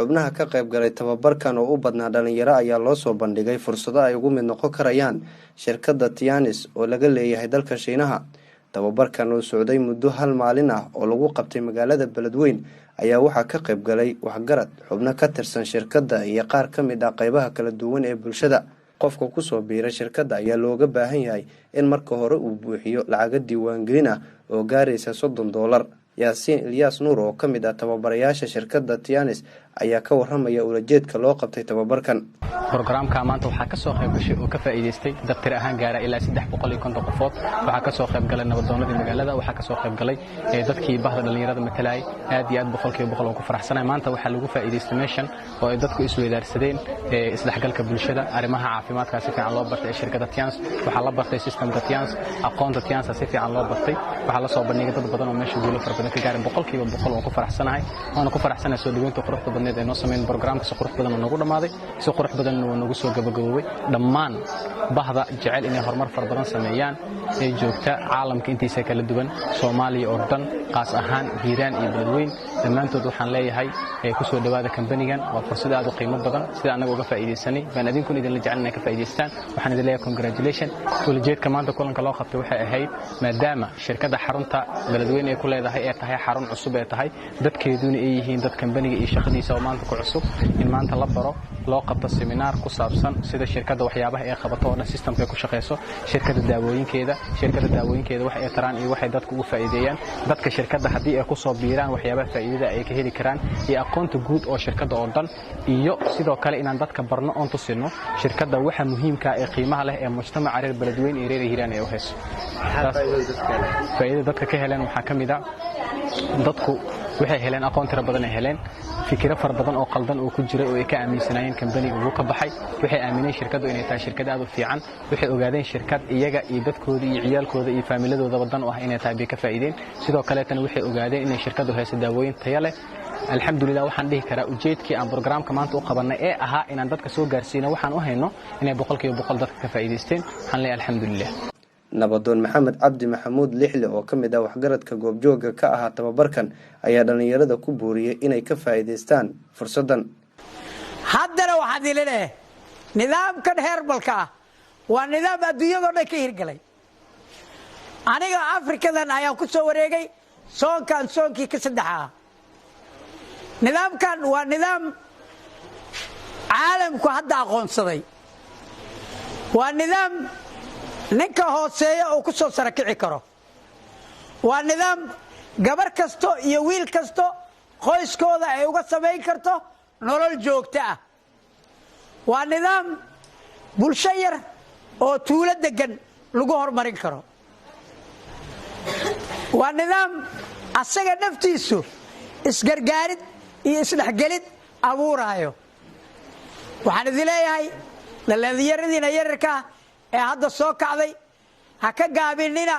xubnaha ka qayb galay tababarkan oo u badnaa dhalinyaro ayaa loo soo bandhigay fursado ay ugu mid noqon karayaan shirkadda Tianis oo laga leeyahay dalka Shiinaha. tababarkan oo socday muddo hal maalin ah oo lagu qabtay magaalada Beledweyne ayaa waxaa ka qayb galay waxgarad xubno ka tirsan shirkadda iyo qaar ka mid ah qaybaha kala duwan ee bulshada. qofka ku soo biiray shirkadda ayaa looga baahan yahay in marka hore uu buuxiyo lacag diiwaangelin ah oo gaaraysa $30. Yaasiin Ilyas Nuur oo ka mid ah tababarayaasha shirkadda Tianis ayaa ka waramaya ulajeedka loo qabtay tababarkan. Programka maanta waxaa ka soo qayb gashay oo ka faa'iideystay daftar ahaan gaara ilaa 350 qofood. waxaa ka soo qayb galay nabadoonnada magaalada, waxaa ka soo qayb galay dadkii bahda dhalinyarada matalay aad iyo aad boqolkiiba oo ku faraxsanay. maanta waxaa lagu faa'iideystay meeshan oo ay dadku isweydaarsadeen isdhexgalka bulshada, arrimaha caafimaadka si fiican loo bartay shirkadda Tianis, waxaa la bartay systemka Tianis, aqoonta Tianis si fiican loo bartay. waxaa la soo bandhigay dad badan oo meesha guulo farbadan ka gaarin boqolkiiba oo ku faraxsanahay. waana ku faraxsanahay soo dhaweynta quruxda badneed ee noo sameeyay programka si qurux badan oo nagu dhamaaday, si qurux badan oo nagu soo gabagaboobay. dhammaan bahda jecel inay horumar farbadan sameeyaan ee joogta caalamka intiisa kala duwan, Soomaaliya oo dhan, qaas ahaan Hiiraan iyo Beledweyne, dhammaantood waxaan leeyahay ku soo dhawaada company-gan. waa fursad aad u qiimo badan sida anaga uga faa'iideysanay, baan idinku idin la jecelnahay ka faa'iideystaan. waxaan idin leeyahay congratulations. ujeedka maanta kulanka loo qabtay waxay ahayd maadaama shirkadda xarunta Beledweyne ay ku leedahay ee tahay xarun cusub ee tahay dadkeeduna ay yihiin dad company-ga iyo shaqadiisa oo maanta ku cusub, in maanta la baro loo qabto seminar ku saabsan sida shirkadda waxyaabaha ay qabato oo systemka ku shaqeyso, shirkadda daawooyinkeeda wax ay taraan iyo waxay dadku ugu faa'iideeyaan, dadka shirkadda hadii ay ku soo biiraan waxyaabaha faa'iidada ay ka heli karaan, iyo aqoonta guud oo shirkadda oo dhan, iyo sidoo kale inaan dadka barno oon tusino shirkadda waxa muhiimka ah ee qiimaha leh ee mujtamaca reer Beledweyne iyo reer Hiiraan ay u hayso. faa'iidada dadka ka heleen waxaa ka mid ah dadku waxay heleen aqoon tiro badan ay heleen, fikiro far badan oo qaldan oo ku jiray oo ay ka aaminsanayeen company uu ka baxay. waxay aamineen shirkaddu inay tahay shirkad aad u fiican, waxay ogaadeen shirkad iyaga iyo dadkooda iyo ciyaalkooda iyo faamiladooda badan oo ah inay tahay bay ka faa'iideen. sidoo kale tan waxay ogaadeen inay shirkaddu hayso daawooyin tayo leh. alxamdulillah waxaan dhihi karaa ujeedkii aan programka maanta u qabanay ee ahaa inaan dadka soo gaarsiino waxaan u hayno inay boqolkiiba dadka ka faa'iideysteen. waxaan leeyahay alxamdulillah. nabadoon Maxamed Cabdi Maxamuud Lixle oo ka mid ah waxgaradka goobjooga ka ahaa tababarkan ayaa dhalinyarada ku booriyay inay ka faa'iideystaan fursadan. haddana waxaad leedahay nidaamkan heerbalka ah waa nidaam adduunyada dhan ka hirgalay. aniga Afrikadan ayaan ku soo wareegay soonkii ka saddexaa. nidaamkan waa nidaam caalamku hadda aqoonsaday, waa nidaam ninka hooseeya oo ku soo sarakici karo, waa nidaam gabar kasto iyo wiil kasto qoyskooda ay uga samayn karto nolol joogto ah, waa nidaam bulsho yar oo tuulo degan lagu horumarin karo, waa nidaam asaga naftiisu isgargaarid iyo isdhexgelid abuuraayo. waxaan idin leeyahay dhalinyaradiina yararka ee hadda soo kacday ha ka gaabinina.